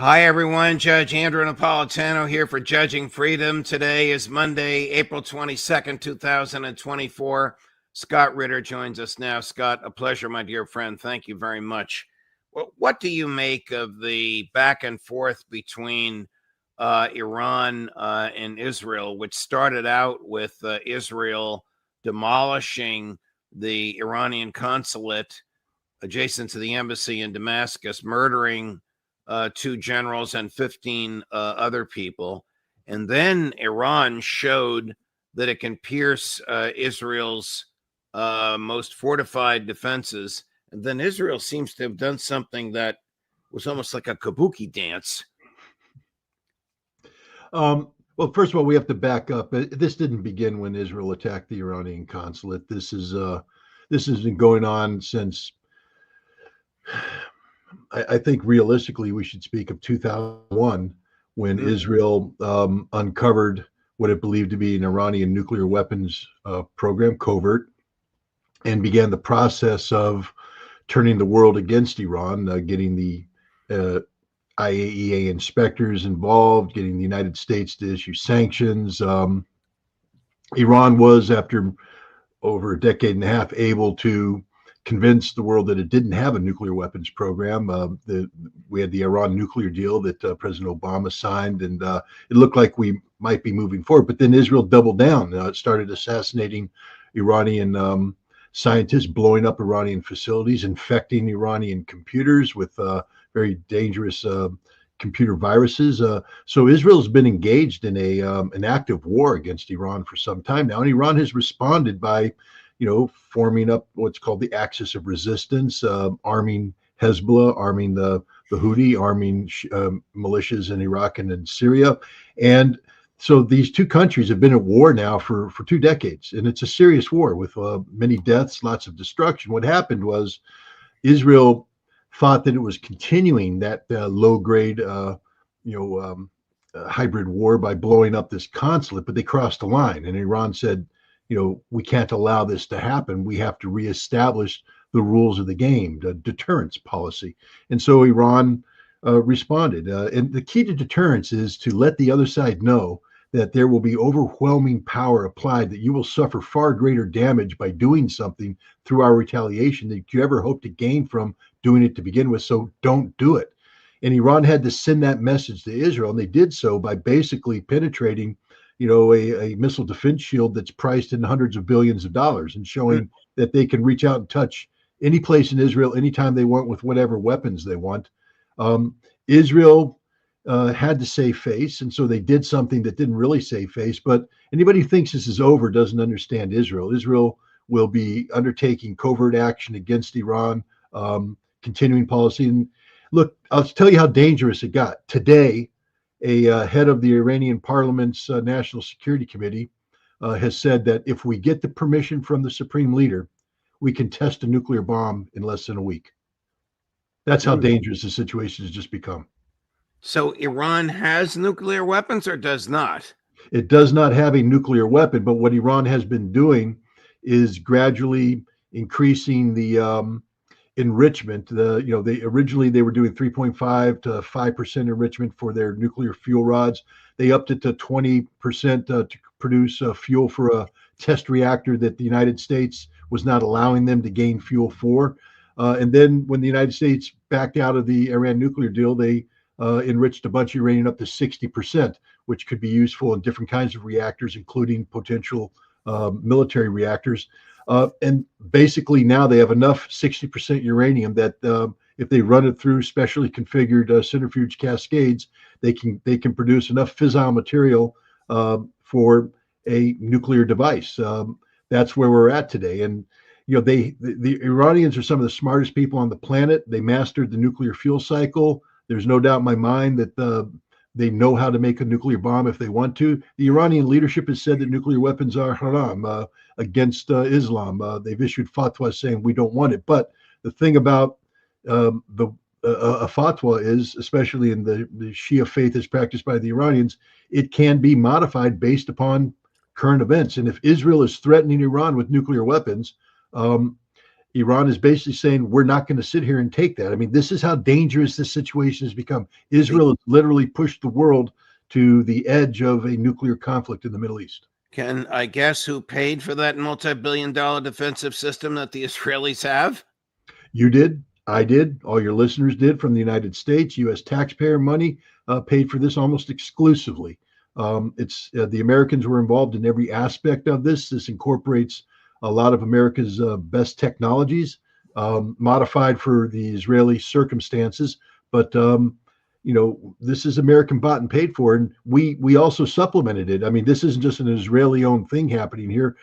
Hi, everyone. Judge Andrew Napolitano here for Judging Freedom. Today is Monday, April 22nd, 2024. Scott Ritter joins us now. Scott, a pleasure, my dear friend. Thank you very much. Well, what do you make of the back and forth between Iran and Israel, which started out with Israel demolishing the Iranian consulate adjacent to the embassy in Damascus, murdering two generals and 15 other people. And then Iran showed that it can pierce Israel's most fortified defenses. And then Israel seems to have done something that was almost like a kabuki dance. Well, first of all, we have to back up. This didn't begin when Israel attacked the Iranian consulate. This has been going on since, I think realistically, we should speak of 2001, when Israel uncovered what it believed to be an Iranian nuclear weapons program, covert, and began the process of turning the world against Iran, getting the IAEA inspectors involved, getting the United States to issue sanctions. Iran was, after over a decade and a half, able to convince the world that it didn't have a nuclear weapons program. We had the Iran nuclear deal that President Obama signed, and it looked like we might be moving forward. But then Israel doubled down. It started assassinating Iranian scientists, blowing up Iranian facilities, infecting Iranian computers with very dangerous computer viruses. So Israel's been engaged in an active war against Iran for some time now, and Iran has responded by forming up what's called the axis of resistance, arming Hezbollah, arming the Houthi, arming militias in Iraq and in Syria. And so these two countries have been at war now for 2 decades, and it's a serious war with many deaths, lots of destruction. What happened was Israel thought that it was continuing that low-grade, hybrid war by blowing up this consulate, but they crossed the line, and Iran said, we can't allow this to happen. We have to reestablish the rules of the game, the deterrence policy. And so Iran responded. And the key to deterrence is to let the other side know that there will be overwhelming power applied, that you will suffer far greater damage by doing something through our retaliation that you ever hope to gain from doing it to begin with. So don't do it. And Iran had to send that message to Israel, and they did so by basically penetrating a missile defense shield that's priced in hundreds of billions of dollars, and showing that they can reach out and touch any place in Israel anytime they want with whatever weapons they want. Israel had to save face, and so they did something that didn't really save face. But anybody who thinks this is over doesn't understand Israel. Israel will be undertaking covert action against Iran, continuing policy. And look, I'll tell you how dangerous it got. Today, a head of the Iranian parliament's National Security Committee has said that if we get the permission from the supreme leader, we can test a nuclear bomb in less than a week. That's how dangerous the situation has just become. So Iran has nuclear weapons or does not? It does not have a nuclear weapon, but what Iran has been doing is gradually increasing the enrichment. They originally were doing 3.5 to 5% enrichment for their nuclear fuel rods. They upped it to 20% to produce fuel for a test reactor that the United States was not allowing them to gain fuel for. And then when the United States backed out of the Iran nuclear deal, they enriched a bunch of uranium up to 60%, which could be useful in different kinds of reactors, including potential military reactors. And basically now they have enough 60% uranium that if they run it through specially configured centrifuge cascades, they can produce enough fissile material for a nuclear device. That's where we're at today. And the Iranians are some of the smartest people on the planet. They mastered the nuclear fuel cycle. There's no doubt in my mind that they know how to make a nuclear bomb if they want to. The Iranian leadership has said that nuclear weapons are haram, against Islam. They've issued fatwas saying we don't want it. But the thing about a fatwa is, especially in the Shia faith as practiced by the Iranians, it can be modified based upon current events. And if Israel is threatening Iran with nuclear weapons, Iran is basically saying, we're not going to sit here and take that. I mean, this is how dangerous this situation has become. Israel has literally pushed the world to the edge of a nuclear conflict in the Middle East. Can I guess who paid for that multi-billion-dollar defensive system that the Israelis have? You did. I did. All your listeners did from the United States. U.S. taxpayer money paid for this almost exclusively. It's the Americans were involved in every aspect of this. This incorporates a lot of America's best technologies, modified for the Israeli circumstances. But this is American bought and paid for, and we also supplemented it. I mean, this isn't just an Israeli-owned thing happening here.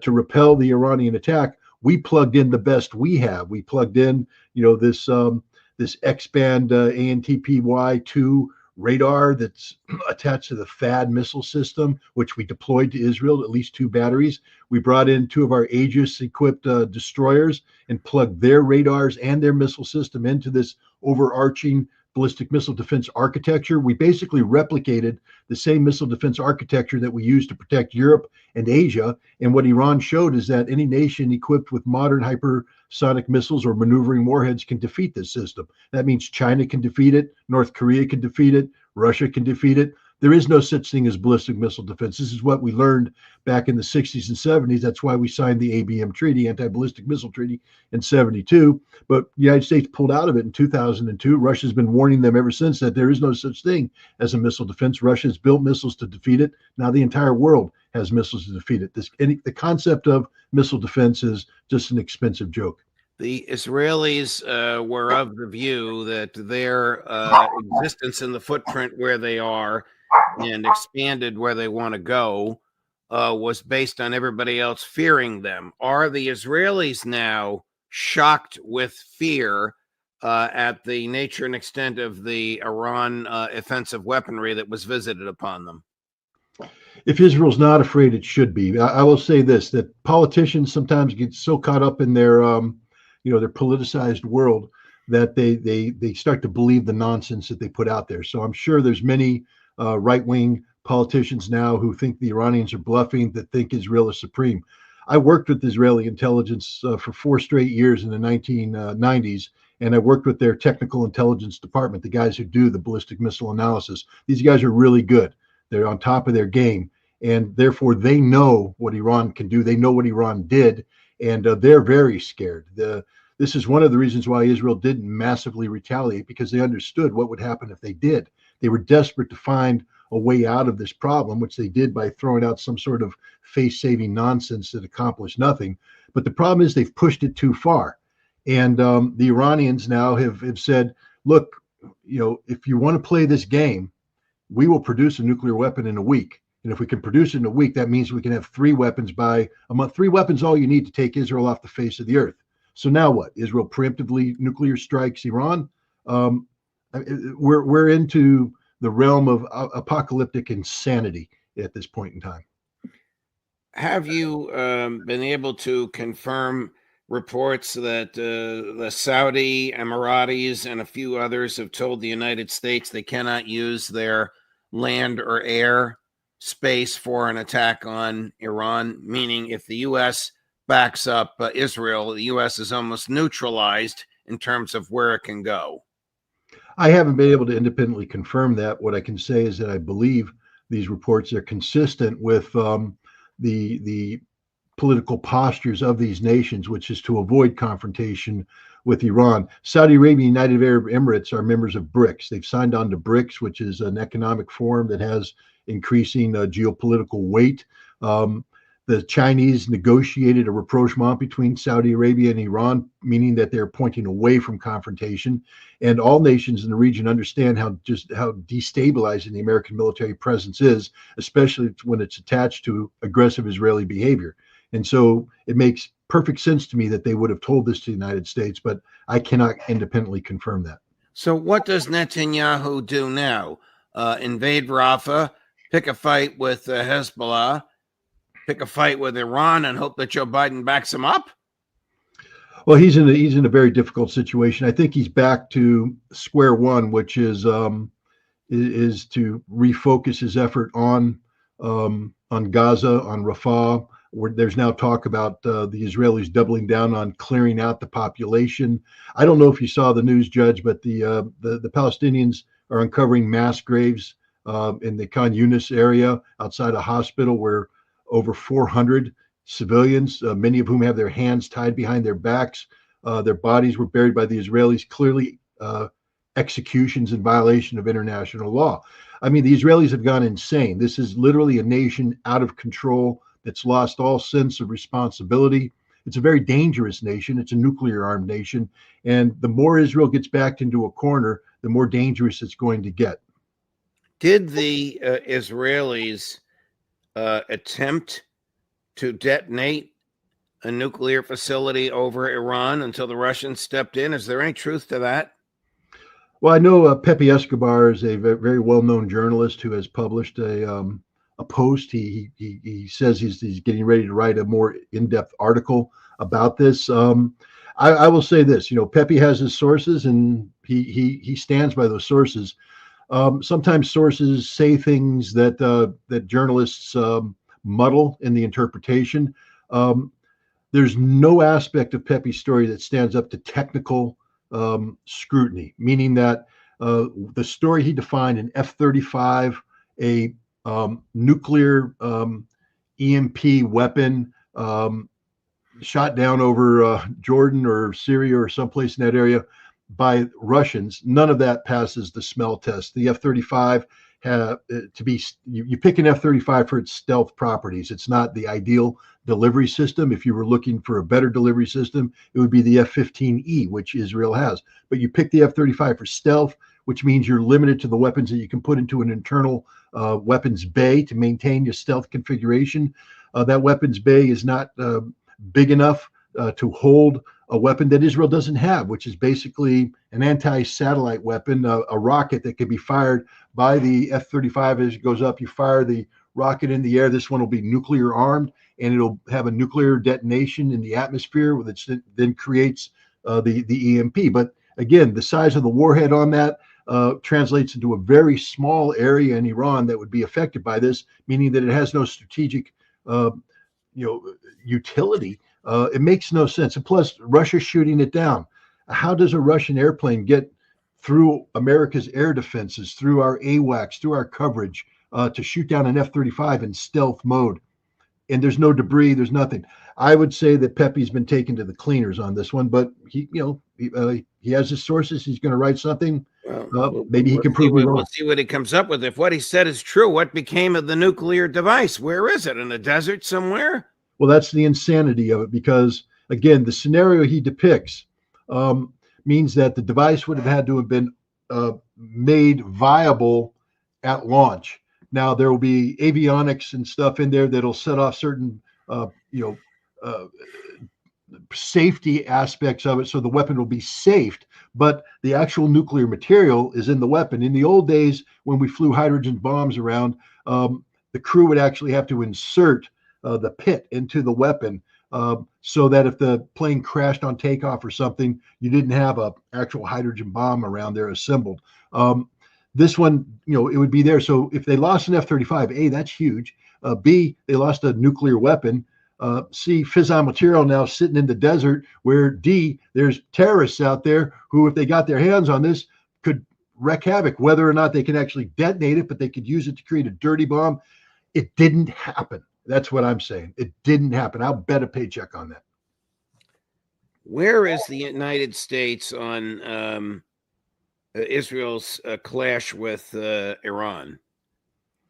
To repel the Iranian attack, we plugged in the best we have. We plugged in, this X-band ANTPY-2 radar that's attached to the THAAD missile system, which we deployed to Israel, at least 2 batteries. We brought in 2 of our Aegis-equipped destroyers and plugged their radars and their missile system into this overarching ballistic missile defense architecture. We basically replicated the same missile defense architecture that we used to protect Europe and Asia. And what Iran showed is that any nation equipped with modern hypersonic missiles or maneuvering warheads can defeat this system. That means China can defeat it, North Korea can defeat it, Russia can defeat it. There is no such thing as ballistic missile defense. This is what we learned back in the 60s and 70s. That's why we signed the ABM treaty, anti-ballistic missile treaty, in 72. But the United States pulled out of it in 2002. Russia's been warning them ever since that there is no such thing as a missile defense. Russia's built missiles to defeat it. Now the entire world has missiles to defeat it. The concept of missile defense is just an expensive joke. The Israelis were of the view that their existence in the footprint where they are and expanded where they want to go was based on everybody else fearing them. Are the Israelis now shocked with fear at the nature and extent of the Iran offensive weaponry that was visited upon them? If Israel's not afraid, it should be. I will say this, that politicians sometimes get so caught up in their their politicized world that they start to believe the nonsense that they put out there. So I'm sure there's many right-wing politicians now who think the Iranians are bluffing, that think Israel is supreme. I worked with Israeli intelligence for 4 straight years in the 1990s, and I worked with their technical intelligence department, the guys who do the ballistic missile analysis. These guys are really good. They're on top of their game, and therefore they know what Iran can do. They know what Iran did, and they're very scared. This is one of the reasons why Israel didn't massively retaliate, because they understood what would happen if they did. They were desperate to find a way out of this problem, which they did by throwing out some sort of face-saving nonsense that accomplished nothing. But the problem is they've pushed it too far. And the Iranians now have said, look, if you want to play this game, we will produce a nuclear weapon in a week. And if we can produce it in a week, that means we can have 3 weapons by a month. 3 weapons, all you need to take Israel off the face of the earth. So now what? Israel preemptively nuclear strikes Iran. We're into the realm of apocalyptic insanity at this point in time. Have you been able to confirm reports that the Saudi Emiratis and a few others have told the United States they cannot use their land or air space for an attack on Iran? Meaning if the U.S. backs up Israel, the U.S. is almost neutralized in terms of where it can go. I haven't been able to independently confirm that. What I can say is that I believe these reports are consistent with the political postures of these nations, which is to avoid confrontation with Iran. Saudi Arabia and United Arab Emirates are members of BRICS. They've signed on to BRICS, which is an economic forum that has increasing geopolitical weight. The Chinese negotiated a rapprochement between Saudi Arabia and Iran, meaning that they're pointing away from confrontation. And all nations in the region understand how destabilizing the American military presence is, especially when it's attached to aggressive Israeli behavior. And so it makes perfect sense to me that they would have told this to the United States, but I cannot independently confirm that. So what does Netanyahu do now? Invade Rafah, pick a fight with Hezbollah, pick a fight with Iran, and hope that Joe Biden backs him up? Well, he's in a very difficult situation. I think he's back to square one, which is to refocus his effort on Gaza, on Rafah, there's now talk about the Israelis doubling down on clearing out the population. I don't know if you saw the news, Judge, but the Palestinians are uncovering mass graves in the Khan Yunis area outside a hospital where over 400 civilians, many of whom have their hands tied behind their backs, their bodies were buried by the Israelis, clearly executions in violation of international law. I mean, the Israelis have gone insane. This is literally a nation out of control that's lost all sense of responsibility. It's a very dangerous nation. It's a nuclear armed nation. And the more Israel gets backed into a corner, the more dangerous it's going to get. Did the Israelis attempt to detonate a nuclear facility over Iran until the Russians stepped in? Is there any truth to that? Well, I know Pepe Escobar is a very well-known journalist who has published a post. He says he's getting ready to write a more in-depth article about this. I will say this: Pepe has his sources, and he stands by those sources. Sometimes sources say things that journalists muddle in the interpretation. There's no aspect of Pepe's story that stands up to technical scrutiny, meaning that the story he defined an F-35, a nuclear EMP weapon shot down over Jordan or Syria or someplace in that area by Russians, none of that passes the smell test. The F-35 you pick an F-35 for its stealth properties. It's not the ideal delivery system. If you were looking for a better delivery system, it would be the F-15E, which Israel has. But you pick the F-35 for stealth, which means you're limited to the weapons that you can put into an internal weapons bay to maintain your stealth configuration. That weapons bay is not big enough to hold a weapon that Israel doesn't have, which is basically an anti-satellite weapon, a rocket that can be fired by the F-35 as it goes up. You fire the rocket in the air. This one will be nuclear armed, and it'll have a nuclear detonation in the atmosphere, which then creates the EMP. But again, the size of the warhead on that translates into a very small area in Iran that would be affected by this, meaning that it has no strategic utility. It makes no sense. And plus, Russia's shooting it down. How does a Russian airplane get through America's air defenses, through our AWACS, through our coverage, to shoot down an F-35 in stealth mode? And there's no debris, there's nothing. I would say that Pepe's been taken to the cleaners on this one, but he has his sources. He's going to write something. Maybe he can prove me wrong. We'll see what he comes up with. If what he said is true, what became of the nuclear device? Where is it? In a desert somewhere? Well, that's the insanity of it, because again, the scenario he depicts means that the device would have had to have been made viable at launch. Now, there will be avionics and stuff in there that'll set off certain, safety aspects of it, so the weapon will be safe. But the actual nuclear material is in the weapon. In the old days, when we flew hydrogen bombs around, the crew would actually have to insert the pit into the weapon so that if the plane crashed on takeoff or something, you didn't have a actual hydrogen bomb around there assembled. This one, it would be there. So if they lost an F-35, A, that's huge. B, they lost a nuclear weapon. C, fissile material now sitting in the desert, where D, there's terrorists out there who, if they got their hands on this, could wreak havoc, whether or not they can actually detonate it, but they could use it to create a dirty bomb. It didn't happen. That's what I'm saying. It didn't happen. I'll bet a paycheck on that. Where is the United States on Israel's clash with Iran?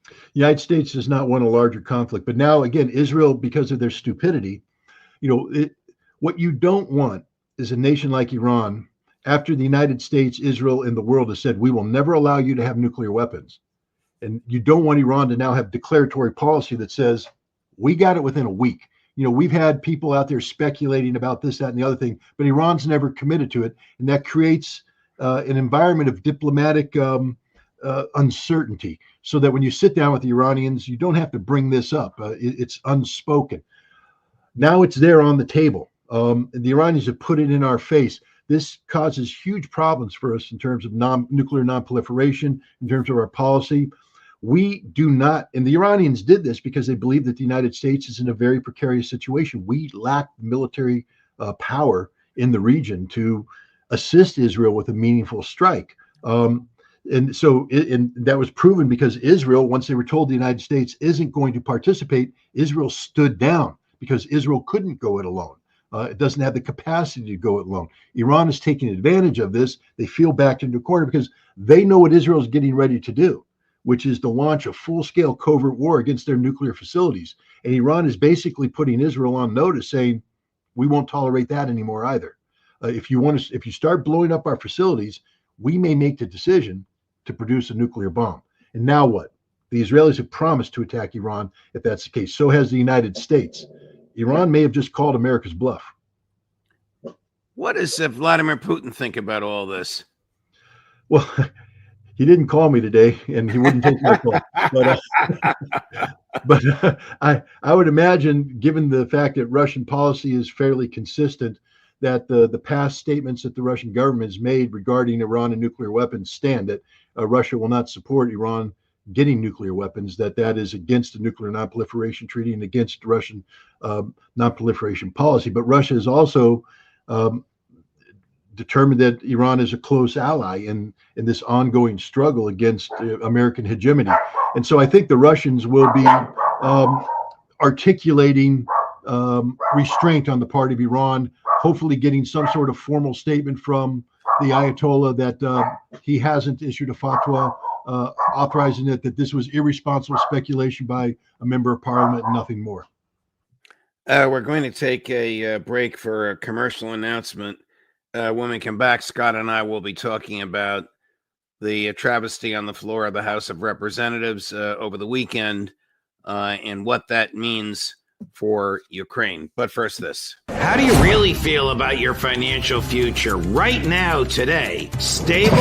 The United States does not want a larger conflict. But now, again, Israel, because of their stupidity, what you don't want is a nation like Iran, after the United States, Israel, and the world has said, we will never allow you to have nuclear weapons. And you don't want Iran to now have declaratory policy that says, we got it within a week. We've had people out there speculating about this, that, and the other thing, but Iran's never committed to it. And that creates an environment of diplomatic uncertainty, so that when you sit down with the Iranians, you don't have to bring this up. It's unspoken. Now it's there on the table. And the Iranians have put it in our face. This causes huge problems for us in terms of nuclear nonproliferation, in terms of our policy. We do not, and the Iranians did this because they believe that the United States is in a very precarious situation. We lack military power in the region to assist Israel with a meaningful strike. And so that was proven because Israel, once they were told the United States isn't going to participate, Israel stood down because Israel couldn't go it alone. It doesn't have the capacity to go it alone. Iran is taking advantage of this. They feel backed into a corner because they know what Israel is getting ready to do, which is to launch a full-scale covert war against their nuclear facilities. And Iran is basically putting Israel on notice, saying, we won't tolerate that anymore either. If you start blowing up our facilities, we may make the decision to produce a nuclear bomb. And now what? The Israelis have promised to attack Iran if that's the case. So has the United States. Iran may have just called America's bluff. What does Vladimir Putin think about all this? Well, he didn't call me today, and he wouldn't take my call. But I would imagine, given the fact that Russian policy is fairly consistent, that the past statements that the Russian government has made regarding Iran and nuclear weapons stand, that Russia will not support Iran getting nuclear weapons, that is against the Nuclear Non-Proliferation Treaty and against the Russian non-proliferation policy. But Russia is also determined that Iran is a close ally in this ongoing struggle against American hegemony. And so I think the Russians will be articulating restraint on the part of Iran, hopefully getting some sort of formal statement from the Ayatollah that he hasn't issued a fatwa authorizing it, that this was irresponsible speculation by a member of parliament and nothing more. We're going to take a break for a commercial announcement. When we come back, Scott and I will be talking about the travesty on the floor of the House of Representatives over the weekend and what that means for Ukraine. But first, this. How do you really feel about your financial future right now, today? Stable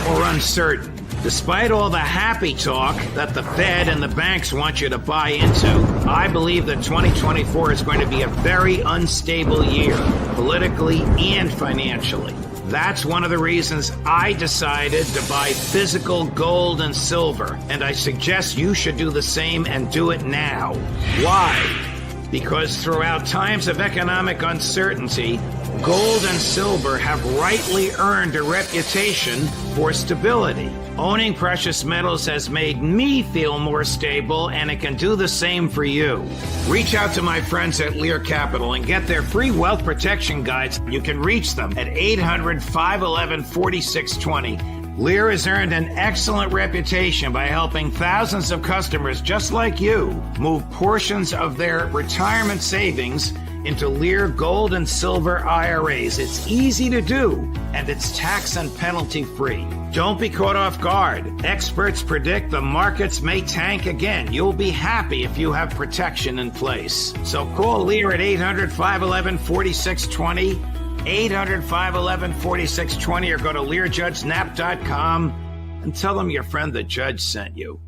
or uncertain? Despite all the happy talk that the Fed and the banks want you to buy into, I believe that 2024 is going to be a very unstable year, politically and financially. That's one of the reasons I decided to buy physical gold and silver, and I suggest you should do the same and do it now. Why? Because throughout times of economic uncertainty, gold and silver have rightly earned a reputation for stability. Owning precious metals has made me feel more stable, and it can do the same for you. Reach out to my friends at Lear Capital and get their free wealth protection guides. You can reach them at 800-511-4620. Lear has earned an excellent reputation by helping thousands of customers just like you move portions of their retirement savings into Lear gold and silver IRAs. It's easy to do, and it's tax and penalty free. Don't be caught off guard. Experts predict the markets may tank again. You'll be happy if you have protection in place. So call Lear at 800-511-4620. 800-511-4620, or go to LearJudgeNap.com and tell them your friend the judge sent you.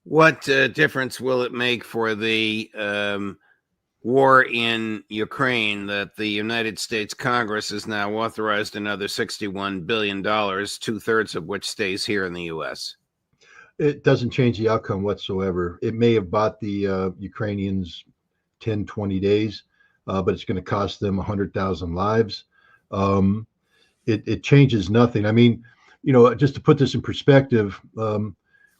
What difference will it make for the war in Ukraine that the United States Congress has now authorized another $61 billion, 2/3 of which stays here in the U.S.? It doesn't change the outcome whatsoever. It may have bought the Ukrainians 10, 20 days. But it's going to cost them 100,000 lives. It changes nothing. I mean, just to put this in perspective,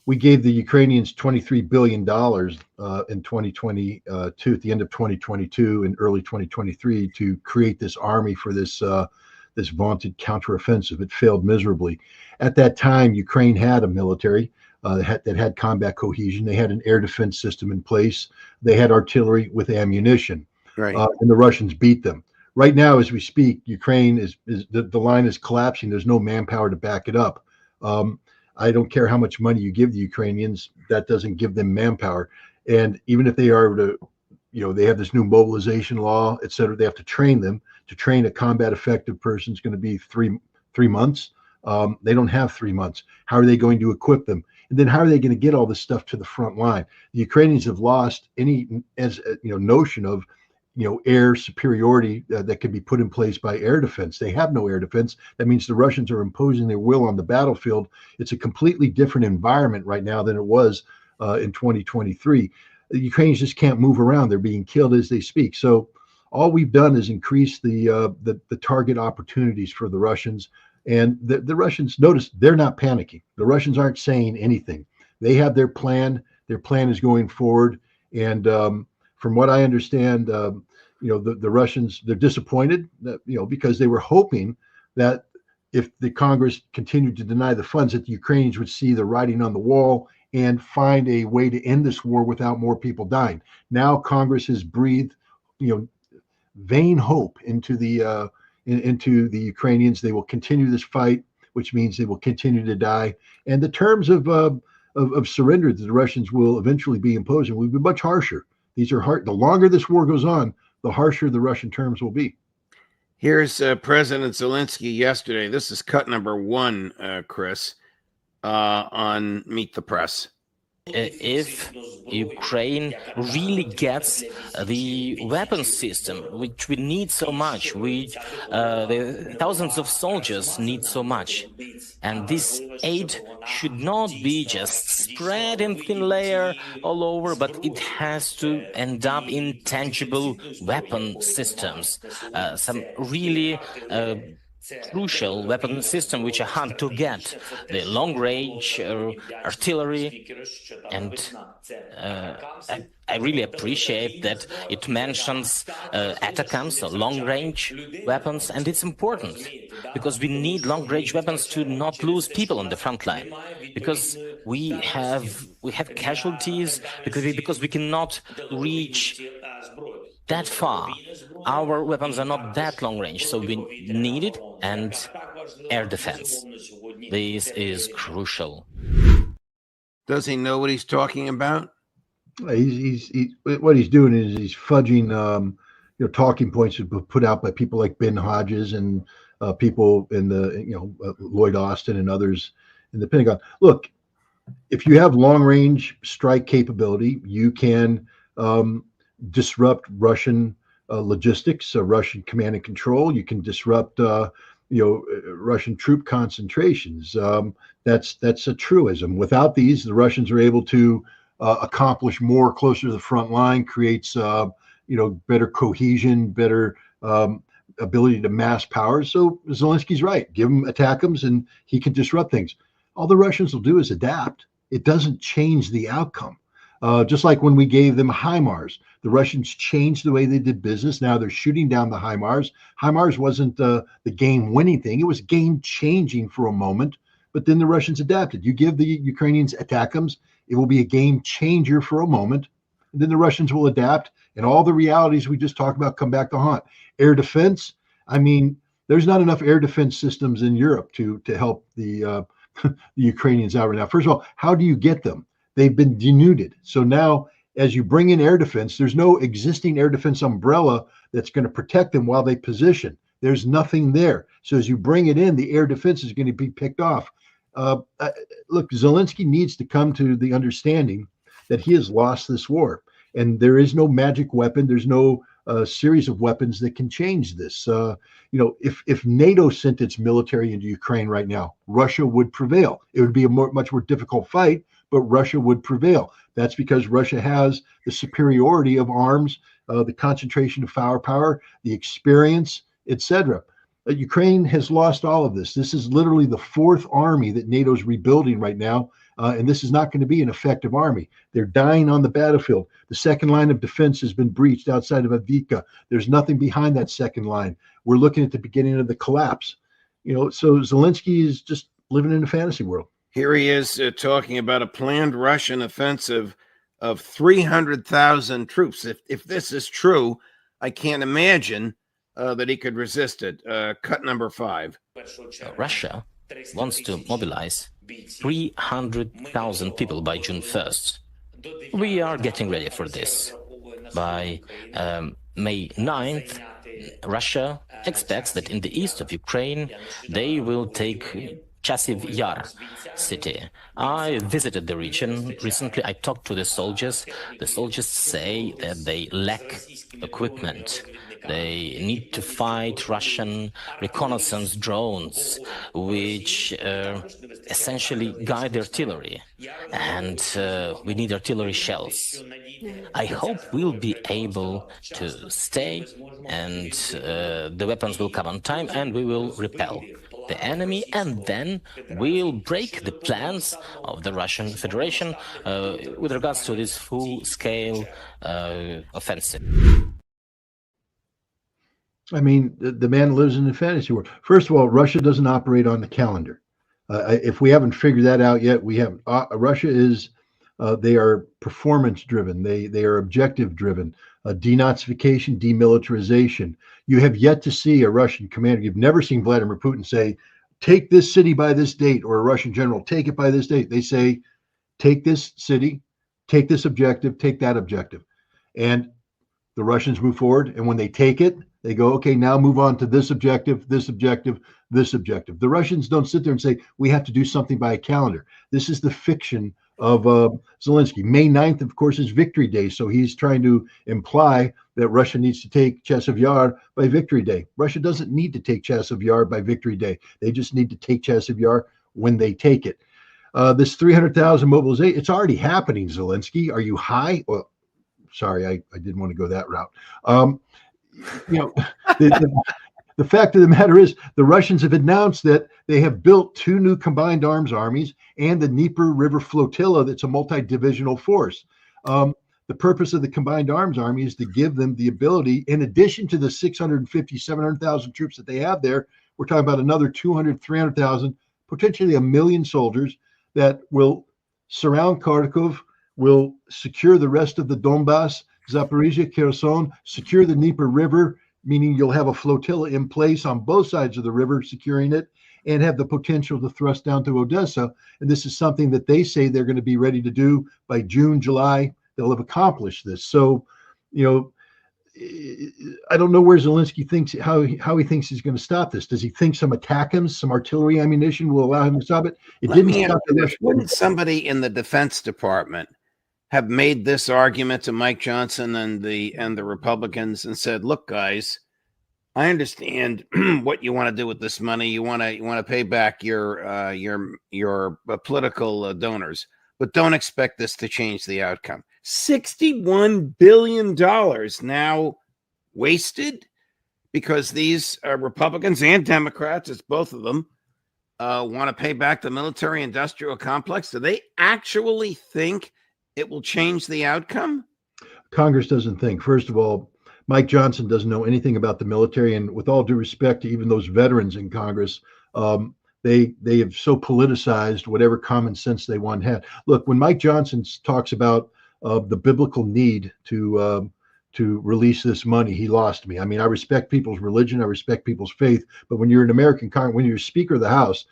we gave the Ukrainians $23 billion in 2022, at the end of 2022 and early 2023, to create this army for this vaunted counteroffensive. It failed miserably. At that time, Ukraine had a military that had combat cohesion. They had an air defense system in place. They had artillery with ammunition. Right. And the Russians beat them. Right now, as we speak, Ukraine is the line is collapsing. There's no manpower to back it up. I don't care how much money you give the Ukrainians, that doesn't give them manpower. And even if they are to, they have this new mobilization law, et cetera, they have to train them. To train a combat effective person is going to be three months. They don't have 3 months. How are they going to equip them? And then how are they going to get all this stuff to the front line? The Ukrainians have lost any notion of air superiority that can be put in place by air defense. They have no air defense. That means the Russians are imposing their will on the battlefield. It's a completely different environment right now than it was in 2023. The Ukrainians just can't move around. They're being killed as they speak. So all we've done is increase the target opportunities for the Russians. And the Russians, notice, they're not panicking. The Russians aren't saying anything. They have their plan. Their plan is going forward. And from what I understand, the Russians, they're disappointed, because they were hoping that if the Congress continued to deny the funds, that the Ukrainians would see the writing on the wall and find a way to end this war without more people dying. Now Congress has breathed, vain hope into the Ukrainians. They will continue this fight, which means they will continue to die. And the terms of surrender that the Russians will eventually be imposing will be much harsher. These are hard. The longer this war goes on, the harsher the Russian terms will be. Here's President Zelensky yesterday. This is cut number 1, Chris, on Meet the Press. If Ukraine really gets the weapon system, which we need so much, the thousands of soldiers need so much, and this aid should not be just spread in thin layer all over, but it has to end up in tangible weapon systems, some really crucial weapon system which are hard to get, the long-range artillery, and I really appreciate that it mentions ATACMS, so long-range weapons, and it's important because we need long-range weapons to not lose people on the front line, because we have casualties, because we cannot reach that far. Our weapons are not that long range, so we need it, and air defense. This is crucial. Does he know what he's talking about? What he's doing is he's fudging talking points put out by people like Ben Hodges and people in the Lloyd Austin and others in the Pentagon. Look, if you have long range strike capability, you can disrupt Russian logistics, Russian command and control. You can disrupt, Russian troop concentrations. That's a truism. Without these, the Russians are able to accomplish more closer to the front line. Creates, better cohesion, better ability to mass power. So Zelensky's right. Give him ATACMS, and he can disrupt things. All the Russians will do is adapt. It doesn't change the outcome. Just like when we gave them HIMARS, the Russians changed the way they did business. Now they're shooting down the HIMARS. HIMARS wasn't the game-winning thing. It was game-changing for a moment, but then the Russians adapted. You give the Ukrainians ATACMS, it will be a game-changer for a moment, and then the Russians will adapt, and all the realities we just talked about come back to haunt. Air defense, there's not enough air defense systems in Europe to help the Ukrainians out right now. First of all, how do you get them? They've been denuded. So now, as you bring in air defense, there's no existing air defense umbrella that's going to protect them while they position. There's nothing there. So as you bring it in, the air defense is going to be picked off. Look, Zelensky needs to come to the understanding that he has lost this war, and there is no magic weapon. There's no series of weapons that can change this. If NATO sent its military into Ukraine right now, Russia would prevail. It would be a much more difficult fight, but Russia would prevail. That's because Russia has the superiority of arms, the concentration of firepower, the experience, etc. Ukraine has lost all of this. This is literally the fourth army that NATO's rebuilding right now, and this is not going to be an effective army. They're dying on the battlefield. The second line of defense has been breached outside of Avdiivka. There's nothing behind that second line. We're looking at the beginning of the collapse. So Zelensky is just living in a fantasy world. Here he is talking about a planned Russian offensive of 300,000 troops. If this is true, I can't imagine that he could resist it. Cut number 5. Russia wants to mobilize 300,000 people by June 1st. We are getting ready for this. By May 9th, Russia expects that in the east of Ukraine, they will take Chasiv Yar city. I visited the region recently. I talked to the soldiers. The soldiers say that they lack equipment. They need to fight Russian reconnaissance drones, which essentially guide the artillery. And we need artillery shells. I hope we'll be able to stay and the weapons will come on time and we will repel the enemy, and then we'll break the plans of the Russian Federation with regards to this full-scale offensive. I mean, the man lives in a fantasy world. First of all, Russia doesn't operate on the calendar. If we haven't figured that out yet, we haven't. Russia is, they are performance driven. They are objective driven. Denazification, demilitarization. You have yet to see a Russian commander. You've never seen Vladimir Putin say, take this city by this date, or a Russian general, take it by this date. They say, take this city, take this objective, take that objective. And the Russians move forward. And when they take it, they go, okay, now move on to this objective, this objective, this objective. The Russians don't sit there and say, we have to do something by a calendar. This is the fiction of Zelensky. May 9th, of course, is Victory Day. So he's trying to imply that Russia needs to take Chasiv Yar by Victory Day. Russia doesn't need to take Chasiv Yar by Victory Day. They just need to take Chasiv Yar when they take it. This 300,000 mobilization, it's already happening, Zelensky. Are you high? Well, sorry, I didn't want to go that route. The fact of the matter is the Russians have announced that they have built 2 new combined arms armies and the Dnieper River Flotilla that's a multi-divisional force. The purpose of the combined arms army is to give them the ability, in addition to the 650, 700,000 troops that they have there, we're talking about another 200, 300,000, potentially 1 million soldiers that will surround Kharkov, will secure the rest of the Donbass, Zaporizhia, Kherson, secure the Dnieper River, meaning you'll have a flotilla in place on both sides of the river securing it, and have the potential to thrust down to Odessa. And this is something that they say they're going to be ready to do by June, July. They'll have accomplished this. So, I don't know where Zelensky thinks, how he thinks he's going to stop this. Does he think some ATACMS, some artillery ammunition will allow him to stop it? It didn't stop it. Wouldn't somebody in the Defense Department have made this argument to Mike Johnson and the Republicans and said, look, guys, I understand what you want to do with this money. You want to pay back your political donors, but don't expect this to change the outcome. $61 billion now wasted because these Republicans and Democrats, it's both of them, want to pay back the military industrial complex. Do they actually think it will change the outcome? Congress doesn't think. First of all, Mike Johnson doesn't know anything about the military, and with all due respect to even those veterans in Congress, they have so politicized whatever common sense they once had. Look, when Mike Johnson talks about the biblical need to release this money, he lost me. I mean, I respect people's religion, I respect people's faith, but when you're an American Congress, when you're Speaker of the House,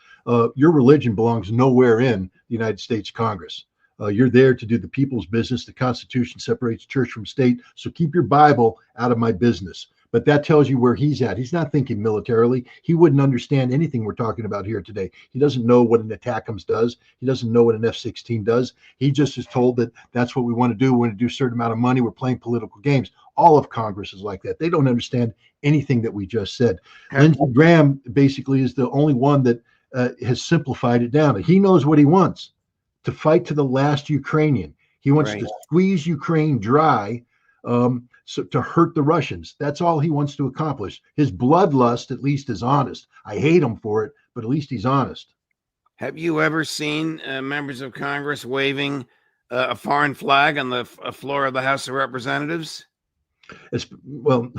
your religion belongs nowhere in the United States Congress. You're there to do the people's business. The Constitution separates church from state. So keep your Bible out of my business. But that tells you where he's at. He's not thinking militarily. He wouldn't understand anything we're talking about here today. He doesn't know what an ATACMS does. He doesn't know what an F-16 does. He just is told that that's what we want to do. We want to do a certain amount of money. We're playing political games. All of Congress is like that. They don't understand anything that we just said. Lindsey Graham basically is the only one that has simplified it down. He knows what he wants. To fight to the last Ukrainian. He wants to squeeze Ukraine dry so to hurt the Russians. That's all he wants to accomplish. His bloodlust, at least, is honest. I hate him for it, but at least he's honest. Have you ever seen members of Congress waving a foreign flag on the floor of the House of Representatives? Well,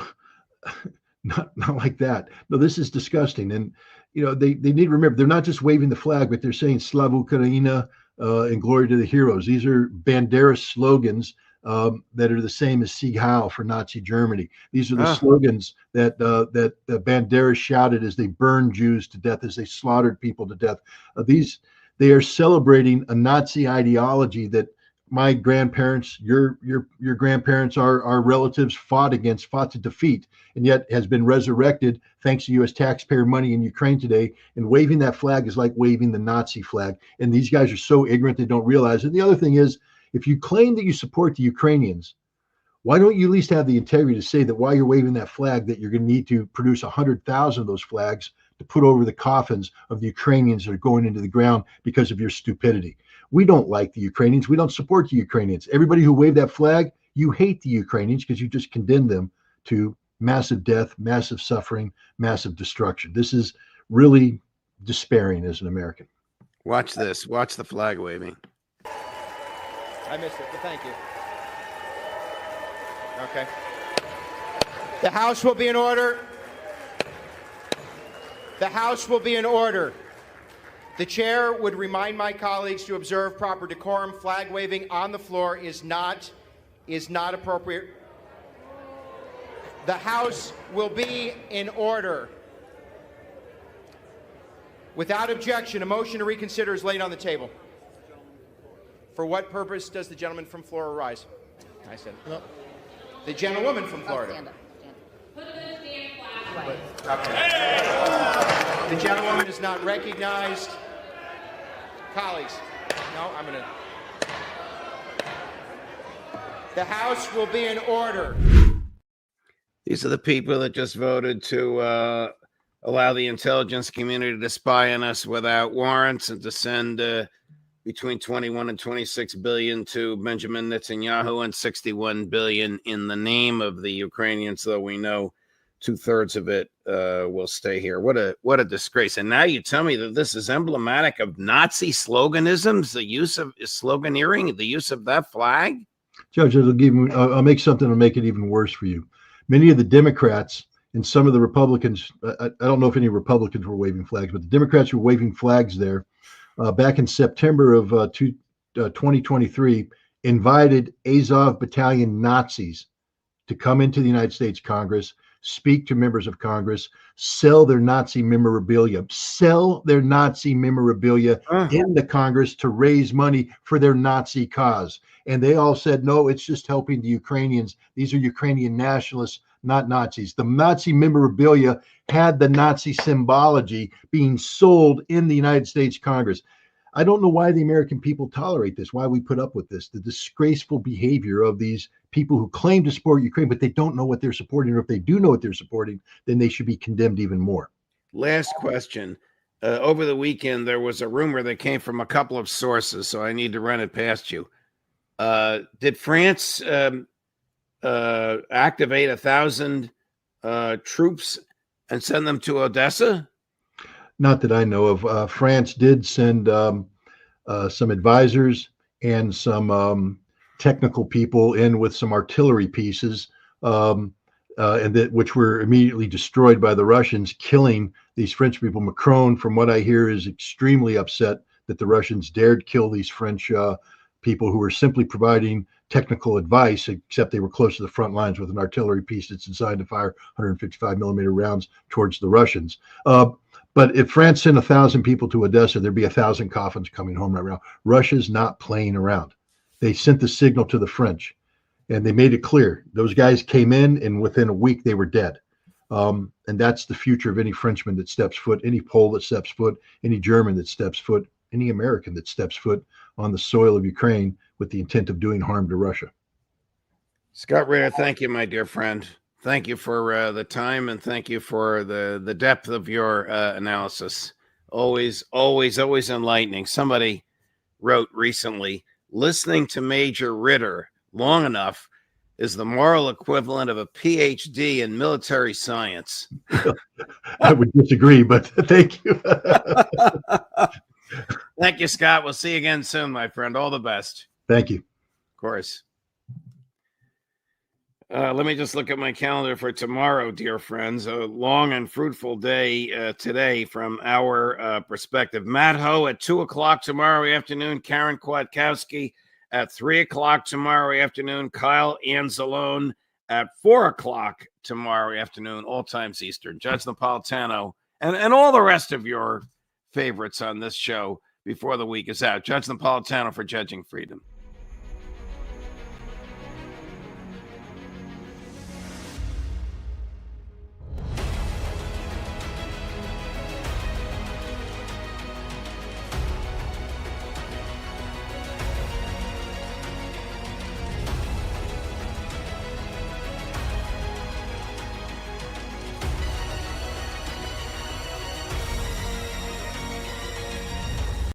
not like that. No, this is disgusting. And, they need to remember, they're not just waving the flag, but they're saying Slava Ukraina, and glory to the heroes. These are Banderist slogans that are the same as Sieg Heil for Nazi Germany. These are the slogans that Banderist shouted as they burned Jews to death, as they slaughtered people to death. They are celebrating a Nazi ideology that my grandparents, your grandparents, our relatives fought to defeat, and yet has been resurrected thanks to U.S. taxpayer money in Ukraine today. And waving that flag is like waving the Nazi flag. And these guys are so ignorant they don't realize it. The other thing is, if you claim that you support the Ukrainians, why don't you at least have the integrity to say that while you're waving that flag, that you're going to need to produce 100,000 of those flags to put over the coffins of the Ukrainians that are going into the ground because of your stupidity. We don't like the Ukrainians. We don't support the Ukrainians. Everybody who waved that flag, you hate the Ukrainians because you just condemned them to massive death, massive suffering, massive destruction. This is really despairing as an American. Watch this. Watch the flag waving. I missed it, but thank you. Okay. The House will be in order. The House will be in order. The chair would remind my colleagues to observe proper decorum. Flag waving on the floor is not appropriate. The House will be in order. Without objection, a motion to reconsider is laid on the table. For what purpose does the gentleman from Florida rise? I said no. The gentlewoman from Florida. Stand up. Okay. The gentlewoman is not recognized. Colleagues, no, I'm going to. The House will be in order. These are the people that just voted to allow the intelligence community to spy on us without warrants and to send between 21 and 26 billion to Benjamin Netanyahu and 61 billion in the name of the Ukrainians, though we know 2/3 of it will stay here. What a disgrace. And now you tell me that this is emblematic of Nazi sloganisms, the use of sloganeering, the use of that flag. Judge, I'll make something to make it even worse for you. Many of the Democrats and some of the Republicans, I don't know if any Republicans were waving flags, but the Democrats were waving flags there back in September of 2023, invited Azov Battalion Nazis to come into the United States Congress, speak to members of Congress, sell their Nazi memorabilia in the Congress to raise money for their Nazi cause. And they all said, no, it's just helping the Ukrainians. These are Ukrainian nationalists, not Nazis. The Nazi memorabilia had the Nazi symbology being sold in the United States Congress. I don't know why the American people tolerate this, why we put up with this, the disgraceful behavior of these people who claim to support Ukraine, but they don't know what they're supporting, or if they do know what they're supporting, then they should be condemned even more. Last question. Over the weekend, there was a rumor that came from a couple of sources, so I need to run it past you. Did France activate 1,000 troops and send them to Odessa? Not that I know of. France did send some advisors and some technical people in with some artillery pieces, which were immediately destroyed by the Russians, killing these French people. Macron, from what I hear, is extremely upset that the Russians dared kill these French people who were simply providing technical advice, except they were close to the front lines with an artillery piece that's designed to fire 155 millimeter rounds towards the Russians. But if France sent 1,000 people to Odessa, there'd be 1,000 coffins coming home right now. Russia's not playing around. They sent the signal to the French, and they made it clear. Those guys came in, and within a week, they were dead. And that's the future of any Frenchman that steps foot, any Pole that steps foot, any German that steps foot, any American that steps foot on the soil of Ukraine with the intent of doing harm to Russia. Scott Ritter, thank you, my dear friend. Thank you for the time, and thank you for the depth of your analysis. Always enlightening. Somebody wrote recently, listening to Major Ritter long enough is the moral equivalent of a PhD in military science. I would disagree, but thank you. Thank you, Scott. We'll see you again soon, my friend. All the best. Thank you. Of course. Let me just look at my calendar for tomorrow, dear friends. A long and fruitful day today from our perspective. Matt Ho at 2 o'clock tomorrow afternoon. Karen Kwiatkowski at 3 o'clock tomorrow afternoon. Kyle Anzalone at 4 o'clock tomorrow afternoon, all times Eastern. Judge Napolitano and all the rest of your favorites on this show before the week is out. Judge Napolitano for Judging Freedom.